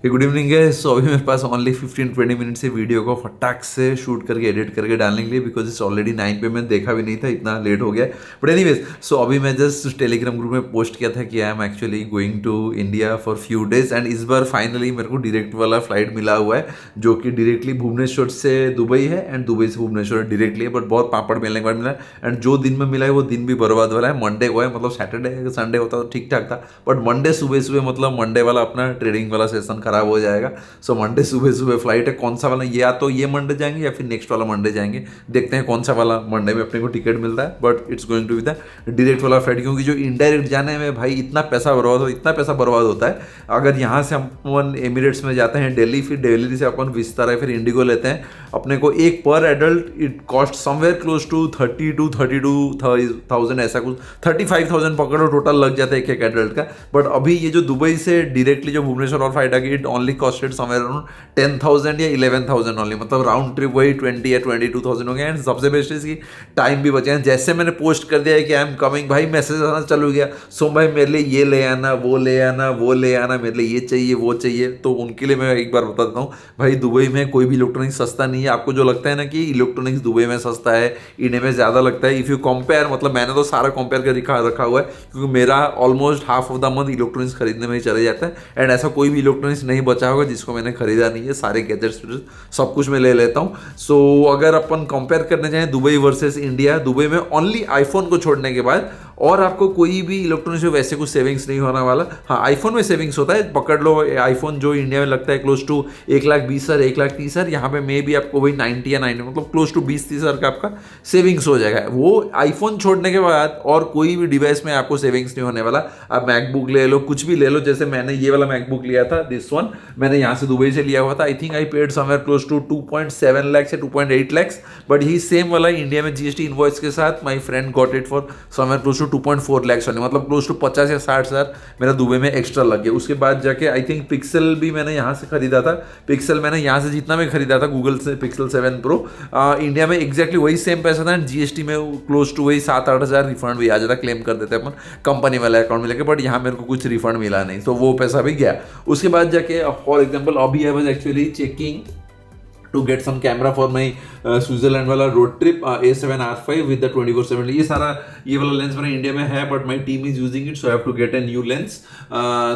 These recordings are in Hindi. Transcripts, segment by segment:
गुड इवनिंग है। सो अभी मेरे पास ओनली 15-20 मिनट से वीडियो को फटाक से शूट करके एडिट करके डालने के लिए, बिकॉज इट्स ऑलरेडी 9 पे। मैं देखा भी नहीं था, इतना लेट हो गया। बट एनीवेज, सो अभी मैं जस्ट टेलीग्राम ग्रुप में पोस्ट किया था कि I am actually going to India for few days, and इस बार फाइनली मेरे को डायरेक्ट वाला फ्लाइट मिला हुआ है, जो कि डायरेक्टली भुवनेश्वर से दुबई है एंड दुबई से भुवनेश्वर डायरेक्टली है। बट बहुत पापड़ मिलने के बाद मिला है, एंड जो दिन में मिला है वो दिन भी बर्बाद वाला है। मंडे को है, मतलब सैटरडे संडे होता तो ठीक ठाक था, बट मंडे सुबह सुबह, मतलब मंडे वाला अपना ट्रेडिंग वाला सेशन खराब हो जाएगा। सो मंडे सुबह सुबह फ्लाइट है। कौन सा वाला, या तो ये मंडे जाएंगे या फिर नेक्स्ट वाला मंडे जाएंगे। देखते हैं कौन सा वाला मंडे में अपने को टिकट मिलता है, but it's going to be the direct वाला फ्लाइट, क्योंकि जो इनडायरेक्ट जाने में भाई इतना पैसा बर्बाद होता है। अगर यहाँ से अपन एमिरेट्स में जाते हैं दिल्ली, फिर दिल्ली से अपन विस्तारा फिर इंडिगो लेते हैं, अपने को एक पर adult it cost somewhere close to 32,000 ऐसा कुछ, 35,000 पकड़ो टोटल लग जाता है एक एक एडल्ट का। बट अभी ये जो दुबई से डायरेक्टली जो भुवनेश्वर और फ्लाइट आ गई, it only costed somewhere around 10,000 या 11,000 ओनली, मतलब राउंड ट्रिप वही 20 या 22,000 हो गया। एंड सबसे बेस्ट इसकी टाइम भी बचे हैं। जैसे मैंने पोस्ट कर दिया है कि आई एम कमिंग, भाई मैसेज आना चालू गया, सो भाई मेरे लिए ये ले आना, वो ले आना, वो ले आना, मेरे लिए ये चाहिए वो चाहिए। तो उनके लिए मैं एक बार बता देता हूँ, भाई दुबई में कोई भी इलेक्ट्रॉनिक्स सस्ता नहीं है। आपको जो लगता है ना कि इलेक्ट्रॉनिक्स दुबई में सस्ता है, इंडिया में ज़्यादा लगता है, इफ़ यू कंपेयर, मतलब मैंने तो सारा कंपेयर कर रखा हुआ है, क्योंकि मेरा almost half of the month electronics खरीदने में ही चले जाता है। एंड ऐसा कोई भी इलेक्ट्रॉनिक्स नहीं बचा होगा जिसको मैंने खरीदा नहीं है, सारे गैजेट्स सब कुछ मैं ले लेता हूँ। सो अगर अपन कंपेयर करने जाएं दुबई वर्सेस इंडिया, दुबई में ओनली आईफोन को छोड़ने के बाद और आपको कोई भी इलेक्ट्रॉनिक्स में वैसे कुछ सेविंग्स नहीं होने वाला। हाँ, आईफोन में सेविंग्स होता है, पकड़ लो आईफोन जो इंडिया में लगता है क्लोज टू 1,20,000 1,30,000, यहाँ पे मे भी आपको वही 90 या 90, मतलब क्लोज टू 20-30 हज़ार का आपका सेविंग्स हो जाएगा। वो आईफोन छोड़ने के बाद और कोई भी डिवाइस में आपको सेविंग्स नहीं होने वाला। आप मैकबुक ले लो, कुछ भी ले लो, जैसे मैंने ये वाला मैकबुक लिया था, दिस वन मैंने यहाँ से दुबई से लिया हुआ था। I think I paid somewhere close to 2.7 lakhs या 2.8 lakhs, बट ही सेम वाला इंडिया में जीएसटी इनवॉइस के साथ my friend got it for somewhere close to 2.4 lakhs वाले, मतलब क्लोज टू 50 या 60 हज़ार मेरा दुबई में एक्स्ट्रा लग गया। उसके बाद जाके आई थिंक पिक्सल भी मैंने यहाँ से खरीदा था। पिक्सल मैंने यहाँ से जितना मैं खरीदा था गूगल से, पिक्सल 7 Pro इंडिया में एग्जैक्टली वही सेम पैसा था, जीएसटी में क्लोज टू वही 7-8 हज़ार रिफंड भी आ जाता, क्लेम कर देते अपन कंपनी वाले अकाउंट में लेके, बट यहाँ मेरे को कुछ रिफंड मिला नहीं, तो वो पैसा भी गया। उसके बाद जाके फॉर एग्जाम्पल अभी I was actually checking to get some camera for my Switzerland वाला road trip A7R5 with the 24-70। ये सारा ये वाला लेंस मेरा इंडिया में है, but my team is using it, so I have to get a new lens.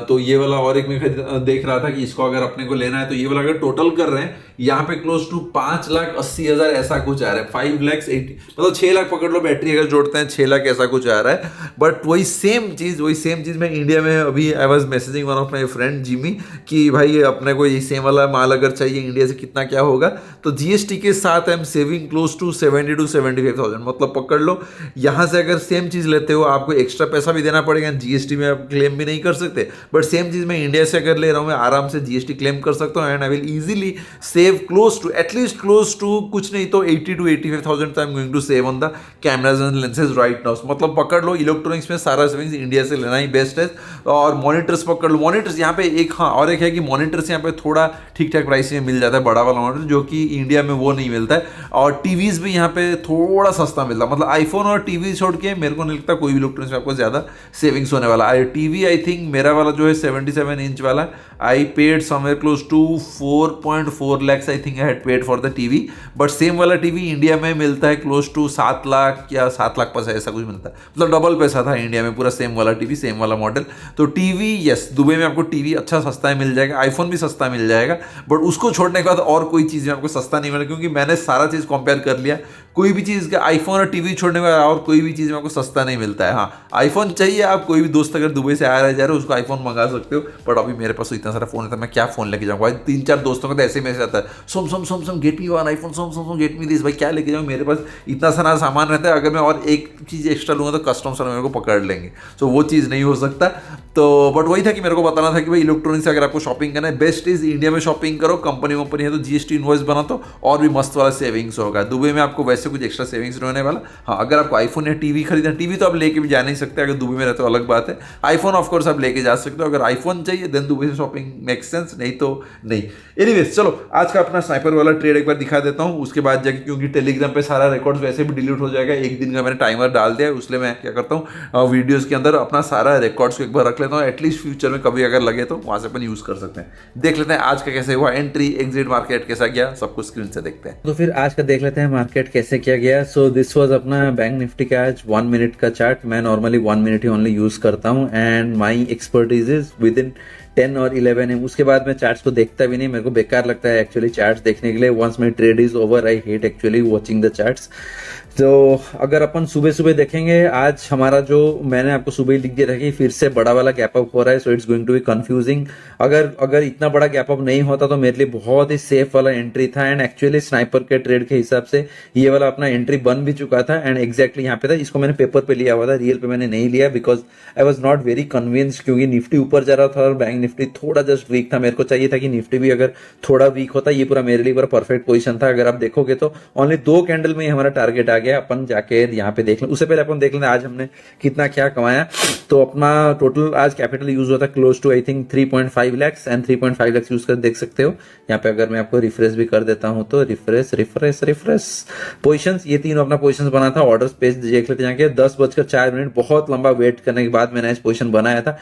तो ये वाला और एक मैं देख रहा था कि इसको अगर अपने को लेना है, तो ये वाला अगर टोटल कर रहे हैं यहाँ पे क्लोज टू 5,80,000 ऐसा कुछ आ रहा है, 5,80,000, मतलब 6 लाख पकड़ लो, बैटरी अगर जोड़ते हैं 6 लाख ऐसा कुछ आ रहा है। बट वही सेम चीज़ मैं इंडिया में अभी I was messaging one of my friend Jimmy कि भाई अपने को ये सेम वाला माल अगर चाहिए इंडिया से कितना क्या होगा, तो जीएसटी के साथ I am saving close to 70 to 75,000, मतलब पकड़ लो यहाँ से अगर सेम चीज़ लेते हो आपको एक्स्ट्रा पैसा भी देना पड़ेगा, जीएसटी में आप क्लेम भी नहीं कर सकते, बट सेम चीज़ मैं इंडिया से अगर ले रहा हूँ मैं आराम से जीएसटी क्लेम कर सकता हूँ, and I will easily save close to at least close to कुछ नहीं तो 80 to 85,000 I am going to save on the cameras and lenses right now. मतलब पकड़ लो इलेक्ट्रॉनिक्स में सारा सेविंग्स इंडिया से लेना ही बेस्ट है। और मॉनिटर्स पकड़ लो, मॉनिटर्स यहाँ पे एक, हाँ और एक है कि मॉनिटर्स यहाँ पे थोड़ा ठीक ठाक प्राइस में मिल जाता है, बड़ा वाला मॉनिटर, जो कि इंडिया में वो नहीं मिलता है। और टीवीज भी यहाँ पे थोड़ा सस्ता मिलता है, मतलब आईफोन और टीवी छोड़ के मेरे को नहीं लगता कोई भी इलेक्ट्रॉनिक्स में आपको ज़्यादा सेविंग्स होने वाला है। टीवी आई थिंक मेरा वाला जो है 77 इंच वाला, I paid somewhere close to 4.4 lakhs I think I had paid for the TV, but same वाला टीवी इंडिया में मिलता है क्लोज टू 7 लाख या 7 लाख पैसा ऐसा कुछ मिलता है, मतलब डबल पैसा था इंडिया में पूरा सेम वाला टीवी, सेम वाला मॉडल। तो टीवी यस, दुबई में आपको टीवी अच्छा सस्ता है मिल जाएगा, आईफोन भी सस्ता मिल जाएगा, बट उसको छोड़ने के बाद और कोई चीज़ में आपको सस्ता नहीं मिलेगा, क्योंकि मैंने सारा चीज़ कंपेयर कर लिया। कोई भी चीज़ का आईफोन और टीवी छोड़ने के बाद और कोई भी चीज़ में आपको सस्ता नहीं मिलता है। हाँ, आईफोन चाहिए, आप कोई भी दोस्त अगर दुबई से आ रहे जा रहे हो उसको आईफोन मंगा सकते हो, बट अभी मेरे पास तो इतना सारा फोन है, मैं क्या फोन लेके जाऊँगा। 3-4 दोस्तों का तो ऐसे मैसेज आता है, some get me one iPhone, some get me this, भाई क्या लेके जाऊँ, मेरे पास इतना सारा सामान रहता है, अगर मैं और एक चीज़ एक्स्ट्रा लूँगा तो कस्टमर्स मेरे को पकड़ लेंगे, तो वो चीज़ नहीं हो सकता। तो बट वही था कि मेरे को बताना था कि भाई इलेक्ट्रॉनिक्स अगर आपको शॉपिंग करना है, बेस्ट इज इंडिया में शॉपिंग करो, कंपनी है तो जीएसटी इनवॉइस वॉइस बनाता हूँ और भी मस्त वाला सेविंग्स होगा। दुबई में आपको वैसे कुछ एक्स्ट्रा सेविंग्स नहीं होने वाला। हाँ, अगर आपको आईफोन या टीवी खरीदना, टीवी तो आप लेके भी जा नहीं सकते अगर दुबई में रहते हो, अलग बात है। आईफोन ऑफकोर्स आप लेके जा सकते हो, अगर आईफोन चाहिए देन दुबई से शॉपिंग मेक सेंस, नहीं तो नहीं। एनीवेज चलो आज का अपना स्नाइपर वाला ट्रेड एक बार दिखा देता हूँ, उसके बाद जाके, क्योंकि टेलीग्राम पे सारा रिकॉर्ड्स वैसे भी डिलीट हो जाएगा, एक दिन का मैंने टाइमर डाल दिया है, इसलिए मैं क्या करता हूँ वीडियोस के अंदर अपना सारा रिकॉर्ड्स को एक बार रख लेता हूँ, एटलीस्ट फ्यूचर में कभी अगर लगे तो वहां से अपन यूज कर सकते हैं। देख लेते हैं आज का कैसे हुआ, एंट्री एग्जिट मार्केट कैसा गया, सब कुछ स्क्रीन से देखते हैं। तो फिर आज का देख लेते हैं मार्केट कैसे किया गया। सो दिस वाज अपना बैंक निफ्टी का आज 1 मिनट का चार्ट। मैं नॉर्मली 1 मिनट ही ओनली यूज करता हूँ and my expertise is with in 10 और 11 है। उसके बाद मैं चार्ट्स को देखता भी नहीं, मेरे को बेकार लगता है एक्चुअली चार्ट्स देखने के लिए। Once my trade is over I hate actually watching the charts. तो अगर अपन सुबह सुबह देखेंगे, आज हमारा जो मैंने आपको सुबह ही लिख दिया था कि फिर से बड़ा वाला गैप अप हो रहा है, so it's going to be confusing. अगर इतना बड़ा गैप अप नहीं होता तो मेरे लिए बहुत ही सेफ वाला एंट्री था एंड एक्चुअली स्नाइपर के ट्रेड के हिसाब से ये वाला अपना एंट्री बन भी चुका था एंड एग्जैक्टली यहाँ पे था। इसको मैंने पेपर पे लिया हुआ था, रियल पे मैंने नहीं लिया because I was not very convinced, क्योंकि निफ्टी ऊपर जा रहा था और बैंक निफ्टी थोड़ा जस्ट वीक था। मेरे को चाहिए था कि निफ्टी भी अगर थोड़ा वीक होता, ये पूरा मेरे लिए पूरा परफेक्ट पोजीशन था। अगर आप देखोगे तो ओनली 2 कैंडल में ही हमारा टारगेट आ गया। अपन जाके यहाँ पे देख लें, उससे पहले अपन देख लें आज हमने कितना क्या कमाया। तो अपना टोटल आज कैपिटल यूज हुआ था close to I think 3.5 lakh and 3.5 lakh use कर देख सकते हो यहाँ पे। अगर मैं आपको रिफ्रेश भी कर देता हूं तो रिफ्रेश पोजीशंस, ये तीनों अपना पोजीशंस बना था। ऑर्डर्स पेज देख लेते हैं, 10:04 बहुत लंबा वेट करने के बाद मैंने आज पोजीशन बनाया था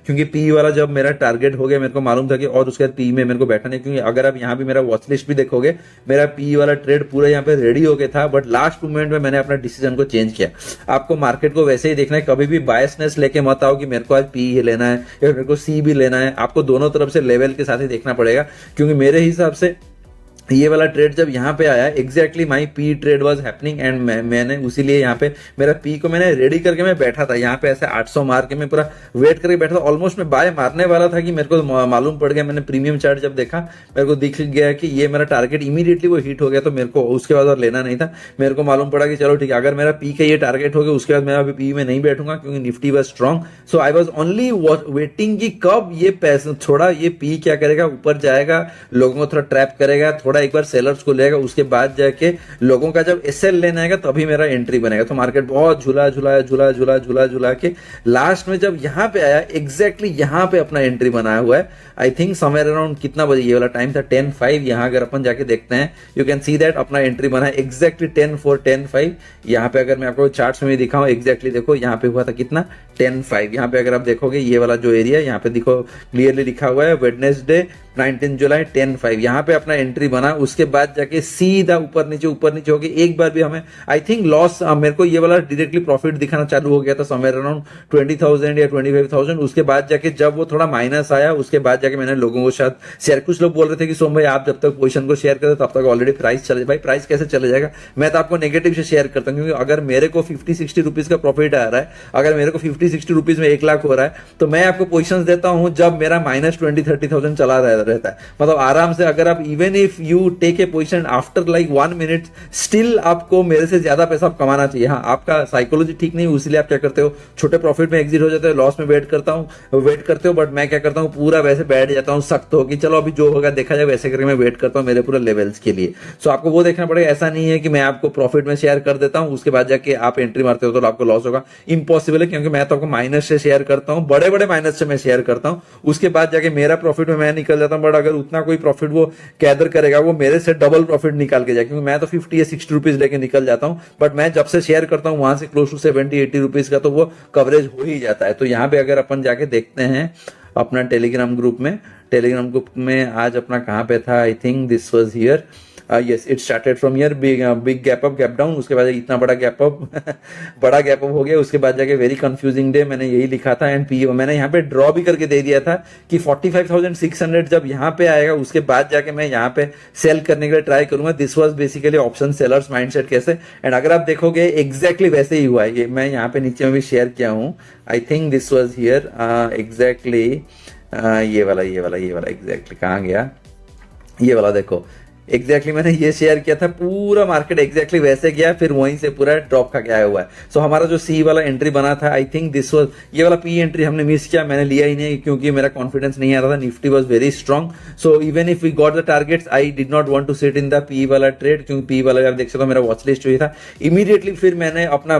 क्योंकि पी वाला जब मेरा टारगेट हो गया, मेरे को मालूम था कि और उसके बाद पी में मेरे को बैठा नहीं, क्योंकि अगर आप यहाँ भी मेरा वॉच लिस्ट भी देखोगे, मेरा पी वाला ट्रेड पूरा यहाँ पे रेडी हो गया था, बट लास्ट मोमेंट में मैंने अपना डिसीजन को चेंज किया। आपको मार्केट को वैसे ही देखना है, कभी भी बायसनेस लेके मत आओ कि मेरे को आज पी ही लेना है या मेरे को सी भी लेना है। आपको दोनों तरफ से लेवल के साथ ही देखना पड़ेगा, क्योंकि मेरे हिसाब से ये वाला ट्रेड जब यहाँ पे आया, exactly my P trade was happening and मैंने उसीलिए यहाँ पे मेरा पी को मैंने रेडी करके मैं बैठा था यहाँ पे, ऐसे 800 मार के मैं पूरा वेट करके बैठा था। ऑलमोस्ट मैं बाय मारने वाला था कि मेरे को मालूम पड़ गया, मैंने प्रीमियम चार्ट जब देखा मेरे को दिख गया कि ये मेरा टारगेट इमीडिएटली वो हिट हो गया, तो मेरे को उसके बाद और लेना नहीं था। मेरे को मालूम पड़ा कि चलो ठीक है, अगर मेरा पी का ये टारगेट हो गया उसके बाद मैं अभी पी में नहीं बैठूंगा, क्योंकि Nifty was strong. So I was only waiting कि कब ये पैसा थोड़ा ये पी क्या करेगा, ऊपर जाएगा, लोगों को थोड़ा ट्रैप करेगा, थोड़ा एक बार सेलर्स को लेगा, उसके बाद जाके लोगों का जब एसएल लेना आएगा तभी मेरा एंट्री बनेगा। तो मार्केट बहुत झूला के लास्ट में जब यहाँ पे आया, एग्जैक्टली यहाँ पे अपना एंट्री बनाया हुआ है। आई थिंक समवेयर अराउंड कितना बजे ये वाला टाइम था, 10:05। यहाँ अगर अपन जाके देखते हैं, यू कैन सी दैट अपना एंट्री बना है एग्जैक्टली 10:04 10:05। यहाँ पे अगर मैं आपको चार्ट्स में भी दिखाऊं, एग्जैक्टली देखो यहाँ पे हुआ था कितना 10:05। यहाँ पे अगर आप देखोगे ये वाला जो एरिया यहाँ पे देखो क्लियरली लिखा हुआ है वेडनेसडे 19 जुलाई 10:05, यहाँ पे अपना एंट्री बना। उसके बाद जाके सीधा ऊपर नीचे हो गया। एक बार भी हमें आई थिंक लॉस, मेरे को ये वाला डायरेक्टली प्रॉफिट दिखाना चालू हो गया था समवेयर अराउंड 20,000 या 25,000। उसके बाद जाके जब वो थोड़ा माइनस आया, उसके बाद जाके मैंने लोगों को शायद शेयर, कुछ लोग बोल रहे थे कि सोम भाई आप जब तक पोजीशन को शेयर करते तब तक ऑलरेडी प्राइस चले। भाई प्राइस कैसे चले जाएगा, मैं तो आपको नेगेटिव से शेयर करता हूँ, क्योंकि अगर मेरे को 50-60 रुपीज का प्रॉफिट आ रहा है, अगर मेरे को 50-60 रुपीज में 1 लाख हो रहा है, तो मैं आपको पोजीशन देता हूँ जब मेरा -20-30,000 चला रहता है। मतलब आराम से अगर आप even if you take a position after like 1 minute, still आपको मेरे से ज्यादा पैसा आप कमाना चाहिए। हाँ, आपका साइकोलॉजी ठीक नहीं, इसलिए आप क्या करते हो, छोटे प्रॉफिट में एग्जिट हो जाते हो, लॉस में वेट करते हो। बट मैं क्या करता हूँ, पूरा वैसे बैठ जाता हूँ सख्त हो कि चलो अभी जो होगा देखा जाए, वैसे करके मैं वेट करता हूँ मेरे पूरे लेवल्स के लिए। सो आपको वो देखना पड़ेगा। ऐसा नहीं है कि मैं आपको प्रॉफिट में शेयर कर देता हूँ, उसके बाद जाके आप एंट्री मारते हो तो आपको लॉस होगा। इम्पॉसिबल है, क्योंकि मैं तो आपको माइनस से शेयर करता हूँ, बड़े माइनस से मैं शेयर करता हूँ, उसके बाद जाके मेरा प्रॉफिट में मैं निकल जाता हूँ। बट अगर उतना कोई प्रॉफिट वो गैदर करेगा, वो मेरे से डबल प्रॉफिट निकाल के जाए, क्योंकि मैं तो 50 या 60 रुपीज लेके निकल जाता हूं, बट मैं जब से शेयर करता हूं वहां से क्लोज टू 70-80 रुपीज का तो वो कवरेज हो ही जाता है। तो यहाँ पे अगर अपन जाके देखते हैं अपना टेलीग्राम ग्रुप में आज अपना कहाँ पे था, I think this was here, yes it started from here, big gap up gap down, उसके बाद इतना बड़ा गैप अप हो गया। उसके बाद जाके वेरी कंफ्यूजिंग डे, मैंने यही लिखा था एंड पी मैंने यहाँ पे ड्रॉ भी करके दे दिया था कि 45,600 जब यहाँ पे आएगा, उसके बाद जाके मैं यहाँ पे सेल करने के लिए ट्राई करूंगा। This was basically option sellers mindset कैसे, एंड अगर आप देखोगे एग्जैक्टली वैसे ही हुआ है। ये मैं यहाँ पे नीचे में भी शेयर किया हूँ, आई think this was here exactly, ये वाला एग्जैक्टली कहाँ गया, ये वाला देखो एग्जैक्टली मैंने ये शेयर किया था, पूरा मार्केट एग्जैक्टली वैसे गया, फिर वहीं से पूरा ड्रॉप खा के आया हुआ है। सो हमारा जो सी वाला एंट्री बना था, आई थिंक दिस वाज, ये वाला पी एंट्री हमने मिस किया, मैंने लिया ही नहीं क्योंकि मेरा कॉन्फिडेंस नहीं आ रहा था। Nifty was very strong, so even if we got the targets I did not want to sit in the P वाला ट्रेड, क्योंकि पी वाला आप देख सकते हो मेरा वॉच लिस्ट हुई था। इमीडिएटली फिर मैंने अपना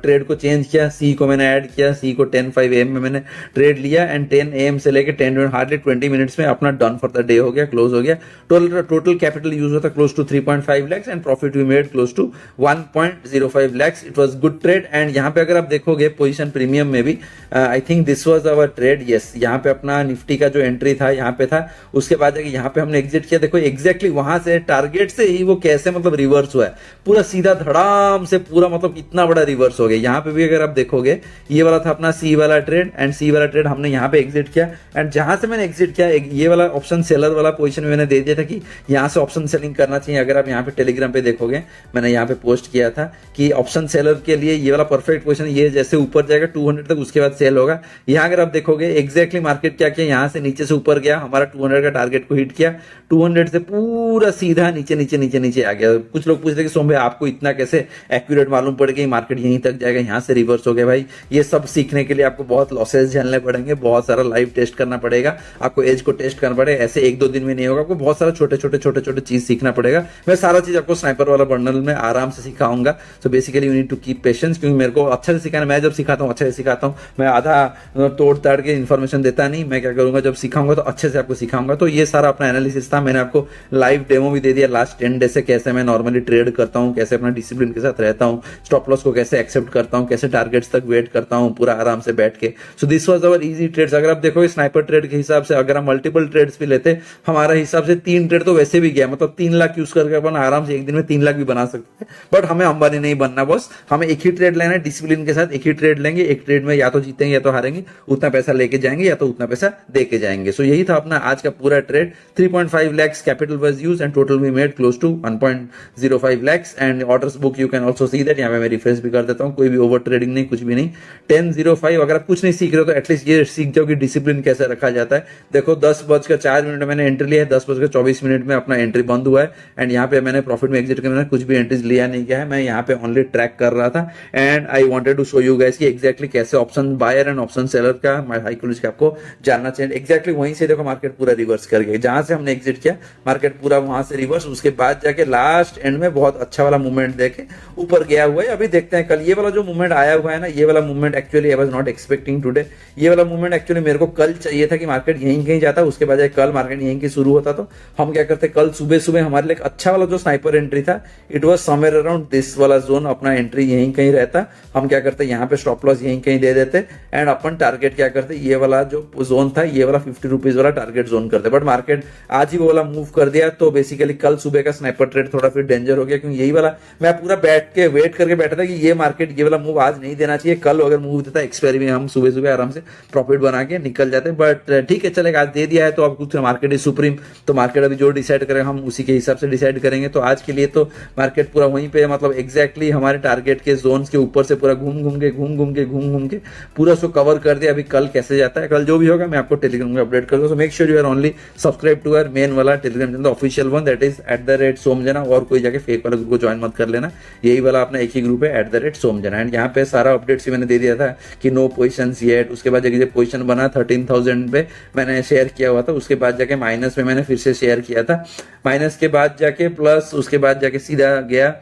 ट्रेड को चेंज किया, सी को मैंने ऐड किया, सी को 10:05 AM में मैंने ट्रेड लिया एंड 10 AM से लेके 10 हार्डली 20 मिनट्स में अपना डन फॉर द डे हो गया, क्लोज हो गया। टोटल कैपिटल यूज होता close to 3.5 lakhs and profit we made close to 1.05 lakhs। It was good trade and यहाँ पे अगर आप देखोगे पोजीशन प्रीमियम में भी I think this was our trade. Yes, यहाँ पे अपना निफ्टी का जो एंट्री था यहाँ पे था, उसके बाद जाके यहाँ पे हमने एग्जिट किया। देखो एग्जैक्टली वहां से टारगेट से ही वो कैसे मतलब रिवर्स हुआ है, पूरा सीधा धड़ाम से पूरा मतलब इतना बड़ा रिवर्स हो गया। यहाँ पे भी अगर आप देखोगे ये वाला था अपना सी वाला ट्रेड एंड सी वाला ट्रेड हमने यहाँ पे एग्जिट किया एंड जहां से मैंने एग्जिट किया ये वाला ऑप्शन सेलर वाला पोजीशन मैंने दे दिया था कि यहाँ से ऑप्शन सेलिंग करना चाहिए। अगर आप यहाँ पे टेलीग्राम पे देखोगे मैंने यहाँ पे पोस्ट किया था कि ऑप्शन सेलर के लिए ये वाला परफेक्ट पोजीशन, ये जैसे ऊपर जाएगा 200 तक उसके बाद सेल होगा। यहाँ अगर आप देखोगे एग्जैक्टली मार्केट क्या किया, यहाँ से नीचे से ऊपर गया, हमारा 200 का टारगेट को हिट किया, 200 से पूरा सीधा नीचे नीचे नीचे नीचे आ गया। कुछ लोग पूछते कि सोम भाई आपको इतना कैसे एक्यूरेट मालूम पड़ गया मार्केट यहीं तक जाएगा, यहाँ से रिवर्स हो गया। भाई ये सब सीखने के लिए आपको बहुत लॉसेस झेलने पड़ेंगे, बहुत सारा लाइव टेस्ट करना पड़ेगा, आपको एज को टेस्ट करना पड़ेगा। ऐसे 1-2 दिन में नहीं होगा, आपको बहुत सारा छोटे छोटे चीज सीखना पड़ेगा। मैं सारा चीज आपको स्नाइपर वाला बंडल में आराम से सिखाऊंगा। So basically you need to keep patience, क्योंकि मेरे को अच्छे से सिखाना, मैं जब सिखाता हूँ अच्छे से सिखाता हूँ, मैं आधा तोड़ ताड़ के इन्फॉर्मेशन देता नहीं। मैं क्या करूंगा, जब सिखाऊंगा तो अच्छे से आपको सिखाऊंगा। तो ये सारा अपना एनालिसिस था, मैंने आपको लाइव डेमो भी दे दिया लास्ट 10 डे से, कैसे मैं नॉर्मली ट्रेड करता हूँ, कैसे अपना डिसिप्लिन के साथ रहता हूँ, स्टॉप लॉस को कैसे एक्सेप्ट करता हूँ, कैसे टारगेट्स तक वेट करता हूँ पूरा आराम से बैठ के। So this was our easy trades. अगर आप देखो स्नाइपर ट्रेड के हिसाब से, अगर हम मल्टीपल ट्रेड्स भी लेते, हमारा हिसाब से 3 ट्रेड तो वैसे भी गया, मतलब 3 लाख यूज करके अपन आराम से एक दिन में 3 लाख भी बना सकते हैं। बट हमें अंबानी नहीं बनना बॉस, हमें एक ही ट्रेड लेना है, डिसिप्लिन के साथ एक ही ट्रेड लेंगे, एक ट्रेड में या तो जीतेंगे या तो हारेंगे, उतना पैसा लेके जाएंगे या तो उतना पैसा दे के जाएंगे। सो यही था अपना आज का पूरा trade. 3.5 lakhs capital was used and total we made close to 1.05 lakhs and orders book you can also see that. यहाँ पे मैं रिफ्रेश भी कर देता हूँ, कोई भी ओवर ट्रेडिंग नहीं, कुछ भी नहीं। 10:05 अगर आप कुछ नहीं सीख रहे हो तो एटलीस्ट ये सीख जाओ कि डिसिप्लिन कैसे रखा जाता है। देखो 10:04 में मैंने एंट्री लिया है, 10:24 में अपना एंट्री बंद हुआ है एंड यहाँ पे मैंने प्रॉफिट में एग्जिट कर, मैंने कुछ भी एंट्रीज लिया नहीं गया है, मैं यहाँ पे ओनली ट्रैक कर रहा था and I wanted to show you guys कि एग्जैक्टली कैसे option buyer and option seller का साइकोलॉजी का आपको जानना चाहिए। एग्जैक्टली वहीं से देखो मार्केट पूरा रिवर्स कर गया, जहां से हमने एग्जिट किया मार्केट पूरा वहां से रिवर्स, उसके बाद जाके लास्ट एंड में बहुत अच्छा वाला मूवमेंट देके ऊपर गया हुआ है। अभी देखते हैं कल ये वाला जो मूवमेंट आया हुआ है ना, ये वाला movement actually I was not expecting today. ये वाला मूवमेंट एक्चुअली मेरे को कल चाहिए था कि मार्केट यहीं कहीं जाता, उसके बाद कल मार्केट यहीं की शुरू होता। तो हम क्या करते, कल सुबह सुबह हमारे लिए अच्छा वाला जो स्नाइपर एंट्री था, it was somewhere around this वाला जोन, अपना एंट्री यहीं कहीं रहता। हम क्या करते, यहाँ पे स्टॉप लॉस यहीं कहीं दे देते एंड अपन टारगेट क्या करते, ये वाला जो जोन था, ये वाला 50 रुपीज वाला टारगेट जोन करते। बट मार्केट आज ही वो वाला मूव कर दिया, तो बेसिकली कल सुबह का स्नाइपर ट्रेड थोड़ा फिर डेंजर हो गया, क्योंकि यही वाला मैं पूरा बैठ के वेट करके बैठा था कि ये मार्केट ये वाला मूव आज नहीं देना चाहिए, कल अगर मूव देता एक्सपायरी में हम सुबह सुबह आराम से प्रॉफिट बना के निकल जाते। बट ठीक है चलेगा, आज दे दिया है तो अब कुछ मार्केट इज सुप्रीम, तो मार्केट अभी जो डिसाइड करेगा हम उसी के हिसाब से डिसाइड करेंगे। तो आज के लिए तो मार्केट पूरा वहीं पे, मतलब एग्जैक्टली हमारे टारगेट के जोन के ऊपर से पूरा घूम घूम के पूरा उसको कवर कर दिया। अभी कल कैसे जाता है, कल जो भी होगा मैं आपको टेलीग्राम में अपडेट कर दूँ। So make sure you are only subscribe to our main वाला Telegram channel, official one, that is @सोमजना, और कोई जाके फेक वाला ग्रुप को ज्वाइन मत कर लेना, यही वाला अपना एक ही ग्रुप है @सोमजना। एंड यहाँ पे सारा अपडेट्स मैंने दे दिया था कि नो पोजिशन येट, उसके बाद जाके पोजिशन बना 13,000 पे मैंने शेयर किया हुआ था, उसके बाद जाके माइनस में मैंने फिर से शेयर किया था, माइनस के बाद जाके प्लस, उसके बाद जाके सीधा गया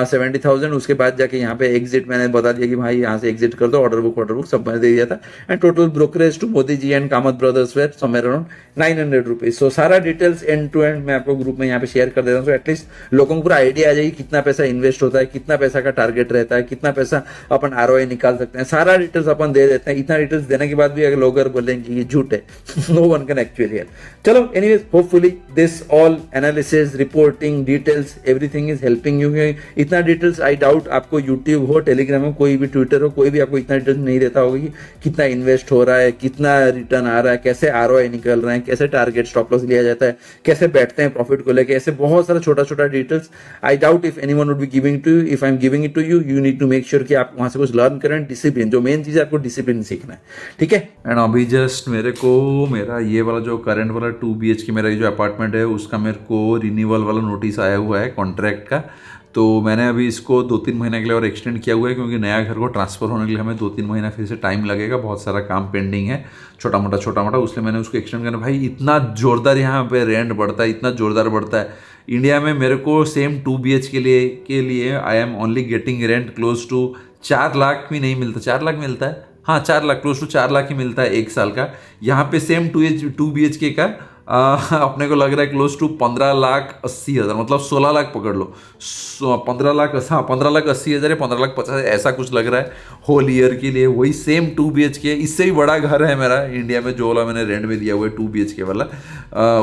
70,000, उसके बाद जाके यहाँ पे एग्जिट मैंने बता दिया कि भाई यहाँ से एग्जिट कर दो, ऑर्डर बुक सब मैंने दे दिया था। And total brokerage to Modi ji and Kamath brothers were somewhere around 900 rupees. So सारा डिटेल्स एंड टू एंड मैं आपको ग्रुप में यहाँ पे शेयर कर देता हूँ, सो एटलीस्ट लोगों को पूरा आइडिया आ जाएगी कितना पैसा इन्वेस्ट होता है, कितना पैसा का टारगेट रहता है, कितना पैसा अपन ROI निकाल सकते हैं, सारा डिटेल्स अपन दे देते हैं। इतना डिटेल्स देने के बाद भी अगर लोग बोलेंगे ये झूठ है, no one can actually help. चलो anyways, hopefully this all analysis, reporting, details, everything is helping you में इतना डिटेल्स आई डाउट आपको यूट्यूब हो, टेलीग्राम हो, कोई भी ट्विटर हो, कोई भी आपको इतना डिटेल्स नहीं देता होगा कि कितना इन्वेस्ट हो रहा है, कितना रिटर्न आ रहा है, कैसे ROI निकल रहे हैं, कैसे टारगेट स्टॉप लॉस लिया जाता है, कैसे बैठते हैं प्रॉफिट को लेके, ऐसे बहुत सारा छोटा छोटा details. I doubt if anyone would be giving to you, if I am giving it to you, you need to make sure कि आप वहां से कुछ लर्न करें। डिसिप्लिन, जो मेन चीज है, आपको डिसिप्लिन सीखना है, ठीक है। एंड अभी जस्ट मेरे को मेरा ये वाला जो करंट वाला 2 BHK मेरा ये जो अपार्टमेंट है उसका मेरे को रिन्यूअल वाला नोटिस आया हुआ है कॉन्ट्रैक्ट का। तो मैंने अभी इसको 2-3 महीने के लिए और एक्सटेंड किया हुआ है, क्योंकि नया घर को ट्रांसफ़र होने के लिए हमें 2-3 महीना फिर से टाइम लगेगा, बहुत सारा काम पेंडिंग है छोटा मोटा, उसलिए मैंने उसको एक्सटेंड करना। भाई इतना ज़ोरदार यहाँ पे रेंट बढ़ता है, इतना ज़ोरदार बढ़ता है। इंडिया में मेरे को सेम 2 BHK के लिए I am only getting rent close to 4 lakh भी नहीं मिलता, 4 लाख मिलता है, हाँ 4 लाख, क्लोज टू 4 लाख ही मिलता है एक साल का। यहाँ पे सेम 2 BHK का अपने को लग रहा है क्लोज टू 15,80,000, मतलब 16 लाख पकड़ लो, 15,80,000 या 15,50,000 ऐसा कुछ लग रहा है होल ईयर के लिए। वही सेम 2 BHK, इससे भी बड़ा घर है मेरा इंडिया में, जो वाला मैंने रेंट में दिया हुआ है 2 BHK वाला,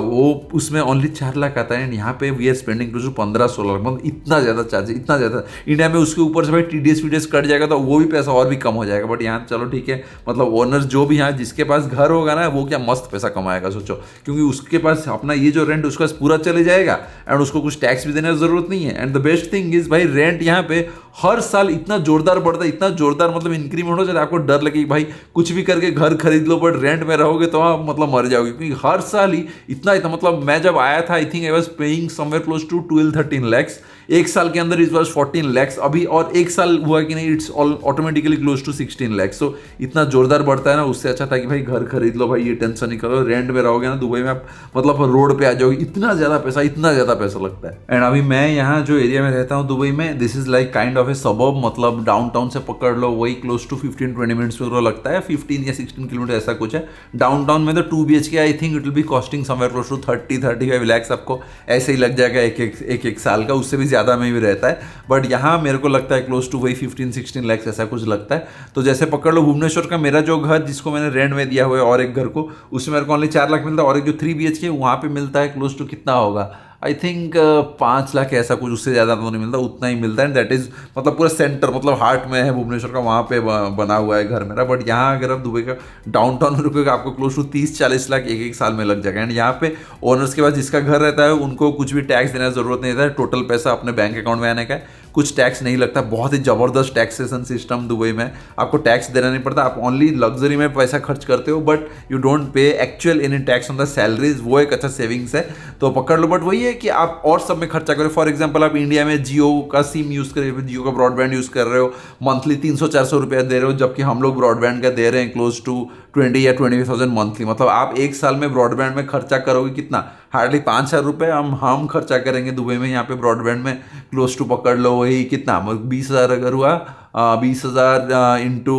वो उसमें ओनली 4 लाख आता है। एंड यहाँ पे we are spending close to 15-16 lakh, मतलब इतना ज़्यादा चार्ज, इतना ज़्यादा। इंडिया में उसके ऊपर से भाई TDS कट जाएगा तो वो भी पैसा और भी कम हो जाएगा, बट यहाँ चलो ठीक है, मतलब ओनर्स जो भी यहाँ जिसके पास घर होगा ना, वो क्या मस्त पैसा कमाएगा सोचो, क्योंकि उसके पास अपना ये जो रेंट उसका पूरा चले जाएगा एंड उसको कुछ टैक्स भी देने की जरूरत नहीं है। And the best thing is भाई रेंट यहाँ पे हर साल इतना जोरदार बढ़ता है, इतना जोरदार, मतलब इंक्रीमेंट हो जाता है। आपको डर लगे कि भाई कुछ भी करके घर खरीद लो, बट रेंट में रहोगे तो आप मतलब मर जाओगे, क्योंकि हर साल ही इतना, मतलब मैं जब आया था I think I was paying somewhere close to 12-13 lakhs, एक साल के अंदर इट वाज 14 लैक्स अभी, और एक साल हुआ कि नहीं it's automatically close to 16 lakhs. So इतना जोरदार बढ़ता है ना, उससे अच्छा था कि भाई घर खरीद लो भाई, ये टेंशन नहीं करो, रेंट में रहोगे ना दुबई में आप मतलब रोड पे आ जाओगे, इतना ज़्यादा पैसा लगता है। एंड अभी मैं यहाँ जो एरिया में रहता हूँ दुबई में, this is like kind of a suburb, मतलब डाउनटाउन से पकड़ लो वही क्लोज टू 15-20 मिनट्स में लगता है, 15 या 16 किलोमीटर ऐसा कुछ है। डाउनटाउन में तो 2 BHK I think it will be costing somewhere close to 30-35 lakhs, आपको ऐसे ही लग जाएगा एक साल का, उससे भी ज़्यादा में भी रहता है। बट यहाँ मेरे को लगता है क्लोज टू वही 15-16 लैक्स ऐसा कुछ लगता है। तो जैसे पकड़ लो भुवनेश्वर का मेरा जो घर जिसको मैंने रेंट में दिया हुआ है और एक घर को, उसमें मेरे को ओनली 4 लाख मिलता है, और एक जो 3 BHK वहाँ पे मिलता है क्लोज टू कितना होगा, आई थिंक 5 लाख ऐसा कुछ, उससे ज़्यादा तो नहीं मिलता, उतना ही मिलता है। एंड दैट इज़ मतलब पूरा सेंटर, मतलब हार्ट में है भुवनेश्वर का, वहाँ पे बना हुआ है घर मेरा। बट यहाँ अगर आप दुबई का डाउनटाउन में रुकेगा आपको क्लोज टू 30-40 लाख एक साल में लग जाएगा। एंड यहाँ पे ओनर्स के पास जिसका घर रहता है उनको कुछ भी टैक्स देने की जरूरत नहीं रहता है, टोटल पैसा अपने बैंक अकाउंट में आने का है, कुछ टैक्स नहीं लगता। बहुत ही ज़बरदस्त टैक्सेशन सिस्टम दुबई में, आपको टैक्स देना नहीं पड़ता, आप ओनली लग्जरी में पैसा खर्च करते हो, but you don't pay actual any tax on the salaries, वो एक अच्छा सेविंग्स है, तो पकड़ लो। बट वही है कि आप और सब में खर्चा करो। फॉर एग्जांपल आप इंडिया में जियो का सिम यूज़ कर रहे हो, जियो का ब्रॉडबैंड यूज़ कर रहे हो, मंथली 300-400 रुपया दे रहे हो, जबकि हम लोग ब्रॉडबैंड का दे रहे हैं क्लोज टू 20 या 25,000 मंथली। मतलब आप एक साल में ब्रॉडबैंड में खर्चा करोगे कितना, हार्डली 5,000 रुपये हम खर्चा करेंगे दुबई में यहाँ पे ब्रॉडबैंड में, क्लोज टू पकड़ लो वही कितना, 20,000 अगर हुआ, 20,000 into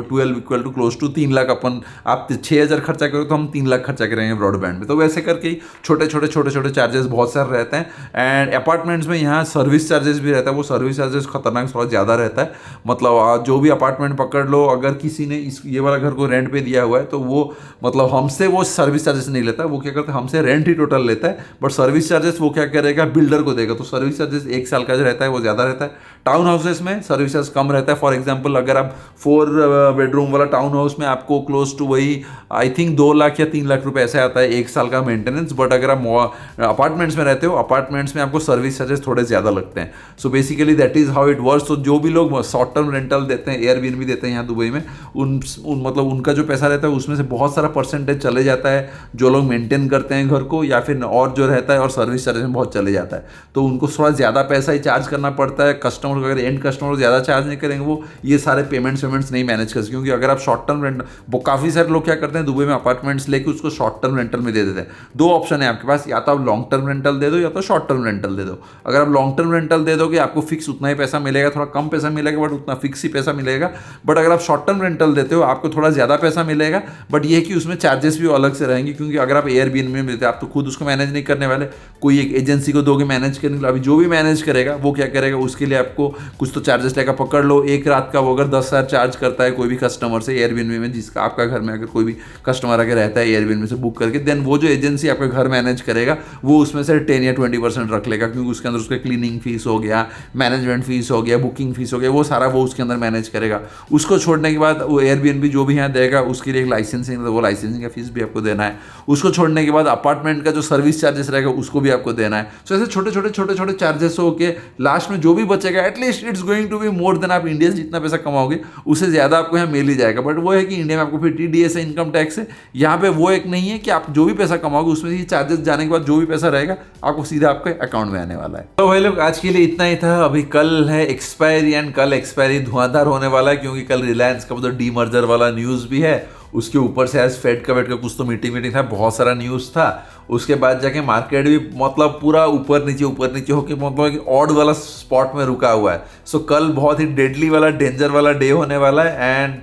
12 equal to close to 3 lakh. अपन आप 6,000 खर्चा करो तो हम 3 लाख खर्चा करेंगे ब्रॉडबैंड में। तो वैसे करके ही छोटे छोटे चार्जेस बहुत सारे रहते हैं। एंड अपार्टमेंट्स में यहाँ सर्विस चार्जेस भी रहता है, वो सर्विस चार्जेस खतरनाक थोड़ा ज़्यादा रहता है। मतलब जो भी अपार्टमेंट पकड़ लो, अगर किसी ने ये वाला घर को रेंट पे दिया हुआ है तो वो मतलब हमसे वो सर्विस चार्जेस नहीं लेता, वो क्या करता है हमसे रेंट ही टोटल लेता है, बट सर्विस चार्जेस वो क्या करेगा बिल्डर को देगा। तो सर्विस चार्जेस एक साल का जो रहता है वो ज़्यादा रहता है। टाउन हाउसेस में सर्विस चार्ज कम रहता है। फॉर एग्जांपल अगर आप 4 बेडरूम वाला टाउन हाउस में आपको क्लोज टू वही आई थिंक 2 लाख या 3 लाख रुपए ऐसे आता है एक साल का मेंटेनेंस। बट अगर आप अपार्टमेंट्स में रहते हो, अपार्टमेंट्स में आपको सर्विस चार्जेस थोड़े ज़्यादा लगते हैं। So basically that is how it works. तो जो भी लोग शॉर्ट टर्म रेंटल देते हैं, एयरबीएनबी देते हैं यहाँ दुबई में, मतलब उनका जो पैसा रहता है उसमें से बहुत सारा परसेंटेज चले जाता है जो लोग मेंटेन करते हैं घर को, या फिर और जो रहता है और सर्विस चार्ज में बहुत चले जाता है। तो उनको थोड़ा ज़्यादा पैसा ही चार्ज करना पड़ता है। कस्टमर को अगर एंड कस्टमर को ज़्यादा चार्ज नहीं करेंगे वो ये सारे पेमेंट्स नहीं मैनेज कर सकते। क्योंकि अगर आप शॉर्ट टर्म रेंट, वो काफ़ी सारे लोग क्या करते हैं दुबई में अपार्टमेंट्स लेके उसको शॉर्ट टर्म रेंटल में दे देते हैं। 2 ऑप्शन है आपके पास, या तो आप लॉन्ग टर्म रेंटल दे दो या तो शॉर्ट टर्म रेंटल दे दो। अगर आप लॉन्ग टर्म रेंटल दे दोगे आपको फिक्स उतना ही पैसा मिलेगा, थोड़ा कम पैसा मिलेगा बट उतना फिक्स ही पैसा मिलेगा। बट अगर आप शॉर्ट टर्म रेंटल देते हो आपको थोड़ा ज़्यादा पैसा मिलेगा, बट ये है कि उसमें चार्जेस भी अलग से रहेंगे। क्योंकि अगर आप एयरबीएनबी में देते हैं आप तो खुद उसको मैनेज नहीं करने वाले, कोई एक एजेंसी को दोगे मैनेज करने के लिए। अभी जो भी मैनेज करेगा वो क्या करेगा, उसके लिए आपको कुछ तो चार्जेस लेगा। पकड़ लो लो एक रात का वो अगर 10,000 चार्ज करता है कोई भी कस्टमर से एयरबीएनबी में, जिसका आपका घर में अगर कोई भी कस्टमर आके रहता है एयरबीएनबी से बुक करके, देन वो जो एजेंसी आपका घर मैनेज करेगा वो उसमें से 10 या 20% रख लेगा, क्योंकि उसके अंदर उसका क्लीनिंग फीस हो गया, मैनेजमेंट फीस हो गया, बुकिंग फीस हो गया, वो सारा वो उसके अंदर मैनेज करेगा। उसको छोड़ने के बाद वो एयरबीएनबी जो भी यहाँ देगा उसके लिए एक लाइसेंसिंग, वो लाइसेंसिंग का फीस भी आपको देना है। उसको छोड़ने के बाद अपार्टमेंट का जो सर्विस चार्जेस रहेगा उसको भी आपको देना है। सो ऐसे छोटे छोटे चार्जेस हो के लास्ट में जो भी बचेगा at least it's going to be more than आप इंडिया से जितना पैसा कमाओगे उससे ज़्यादा आपको यहाँ मिल ही जाएगा। बट वो है कि इंडिया में आपको फिर टीडीएस है, इनकम टैक्स है, यहाँ पे वो एक नहीं है कि आप जो भी पैसा कमाओगे उसमें से चार्जेस जाने के बाद जो भी पैसा रहेगा आपको सीधा आपके अकाउंट में आने वाला है। तो भाई लोग आज के लिए इतना ही था। अभी कल है एक्सपायरी एंड कल एक्सपायरी धुआंधार होने वाला है, क्योंकि कल रिलायंस का मतलब डीमर्जर वाला न्यूज़ भी है, उसके ऊपर से आज फेड का कुछ तो मीटिंग था, बहुत सारा न्यूज़ था। उसके बाद जाके मार्केट भी मतलब पूरा ऊपर नीचे होकर मतलब कि ऑड वाला स्पॉट में रुका हुआ है। सो कल बहुत ही डेडली वाला डेंजर वाला डे होने वाला है एंड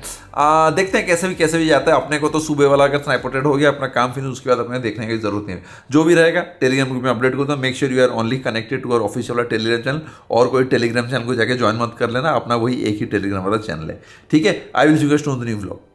देखते हैं कैसे भी जाता है। अपने को तो सुबह वाला अगर स्नाइपोटेड हो गया अपना काम फिर उसके बाद अपने देखने की जरूरत नहीं है। जो भी रहेगा टेलीग्राम ग्रुप में अपडेट करता हूँ। Make sure you are only connected to our official वाला टेलीग्राम चैनल, और कोई टेलीग्राम चैनल को जाके ज्वाइन मत कर लेना, अपना वही एक ही टेलीग्राम वाला चैनल है, ठीक है। I will see you guys to the new vlog.